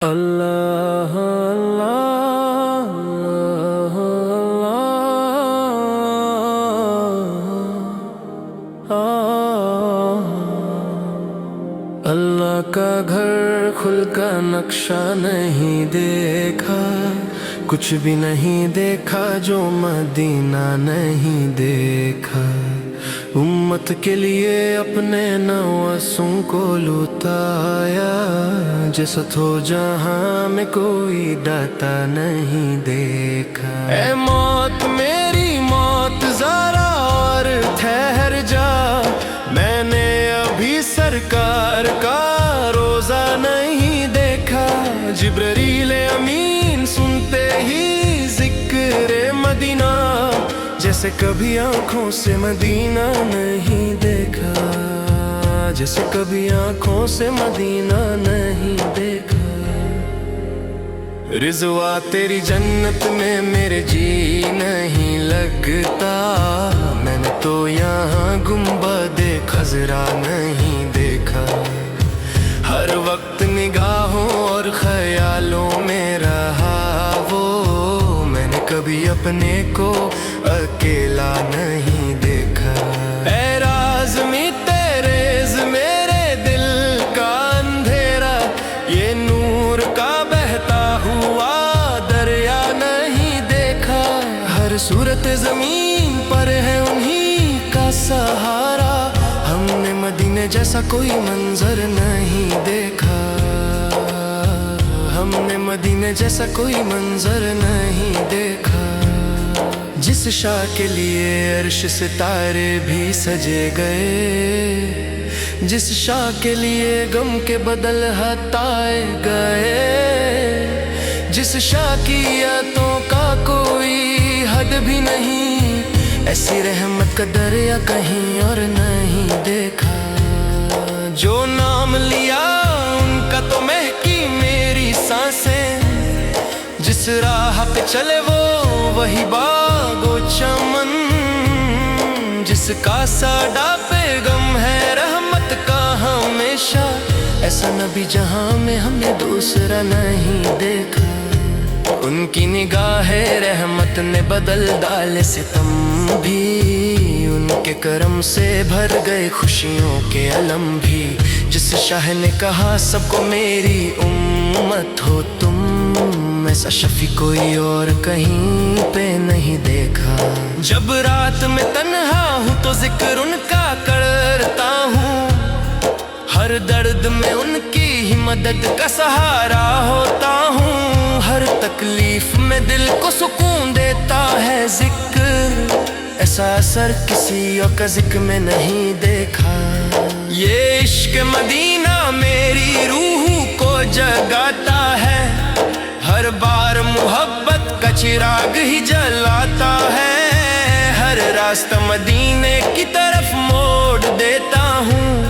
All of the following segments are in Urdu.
اللہ اللہ اللہ اللہ کا گھر کھل کا نقشہ نہیں دیکھا، کچھ بھی نہیں دیکھا جو مدینہ نہیں دیکھا۔ امت کے لیے اپنے نواسوں کو لٹایا، جیسا تو جہاں میں کوئی داتا نہیں دیکھا۔ اے موت میری موت ذرا اور ٹھہر جا، میں نے ابھی سرکار کا روزہ نہیں دیکھا۔ جبرائیل امین سنتے ہی ذکر مدینہ، جیسے کبھی آنکھوں سے مدینہ نہیں دیکھا، جیسے کبھی آنکھوں سے مدینہ نہیں دیکھا۔ رضوا تیری جنت میں میرے جی نہیں لگتا، میں نے تو یہاں گنبد خضرا نہیں دیکھا۔ ہر وقت نگاہوں اور خیالوں میں رہا وہ، میں نے کبھی اپنے کو اکیلا نہیں دیکھا۔ اے رازمی تیریز میرے دل کا اندھیرا، یہ نور کا بہتا ہوا دریا نہیں دیکھا۔ ہر صورت زمین پر ہے انہی کا سہارا، ہم نے مدینے جیسا کوئی منظر نہیں دیکھا، ہم نے مدینے جیسا کوئی منظر نہیں دیکھا۔ جس شاہ کے لیے عرش ستارے بھی سجے گئے، جس شاہ کے لیے غم کے بدل ہٹائے گئے، جس شاہ کی عطاؤں کا کوئی حد بھی نہیں، ایسی رحمت کا دریا کہیں اور نہیں دیکھا۔ جو نام لیا ان کا تو مہکی میری سانسیں، جس راہ پہ چلے وہ وہی باغ و چمن، جس کا ساڈا پیغام ہے رحمت کا ہمیشہ، ایسا نبی جہاں میں ہم نے دوسرا نہیں دیکھا۔ ان کی نگاہ رحمت نے بدل ڈالے ستم بھی، ان کے کرم سے بھر گئے خوشیوں کے علم بھی۔ جس شاہ نے کہا سب کو میری امت ہو تم، ایسا شفیع کوئی اور کہیں پہ نہیں دیکھا۔ جب رات میں تنہا ہوں تو ذکر ان کا کرتا ہوں، ہر درد میں ان کی ہی مدد کا سہارا ہوتا ہوں۔ ہر تکلیف میں دل کو سکون دیتا ہے ذکر، ایسا اثر کسی اور کا ذکر میں نہیں دیکھا۔ یہ عشق مدینہ میری روح کو جگاتا ہے، ہر بار محبت کا چراغ ہی جلاتا ہے۔ ہر راستہ مدینے کی طرف موڑ دیتا ہوں،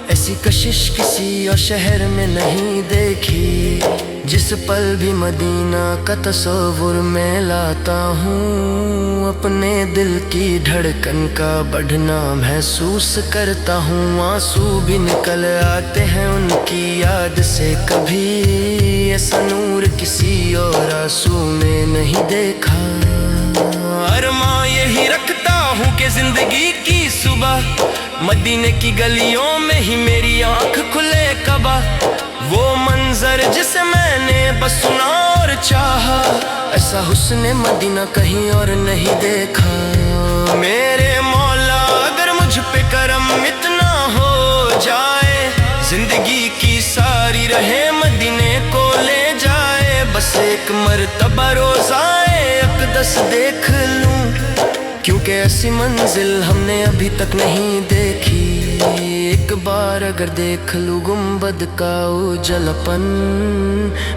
ایسی کشش کسی اور شہر میں نہیں دیکھی۔ جس پل بھی مدینہ کا تصور میں لاتا ہوں، اپنے دل کی دھڑکن کا بڑھنا محسوس کرتا ہوں۔ آنسو بھی نکل آتے ہیں ان کی یاد سے، کبھی ایسا نور کسی اور آنسو میں نہیں دیکھا۔ ارماں یہی رکھتا ہوں کہ زندگی کی صبح مدینے کی گلیوں میں ہی میری آنکھ کھلے کعبہ، وہ منظر جسے میں نے بس سنا اور چاہا، ایسا حسن مدینہ کہیں اور نہیں دیکھا۔ میرے مولا اگر مجھ پہ کرم اتنا ہو جائے، زندگی کی ساری رہیں مدینے کو لے جائے، بس ایک مرتبہ روزائے اقدس دیکھ لوں، کیونکہ ایسی منزل ہم نے ابھی تک نہیں دیکھی۔ ایک بار اگر دیکھ لوں گنبد کا اجلپن،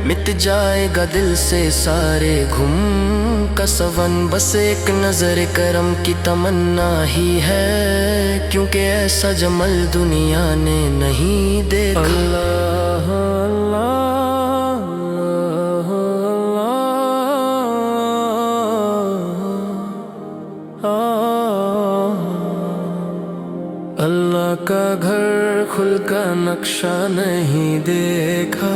مٹ جائے گا دل سے سارے غم کا سون۔ بس ایک نظر کرم کی تمنا ہی ہے، کیونکہ ایسا جمال دنیا نے نہیں دیکھا۔ اللہ اللہ کا گھر کھل کا نقشہ نہیں دیکھا،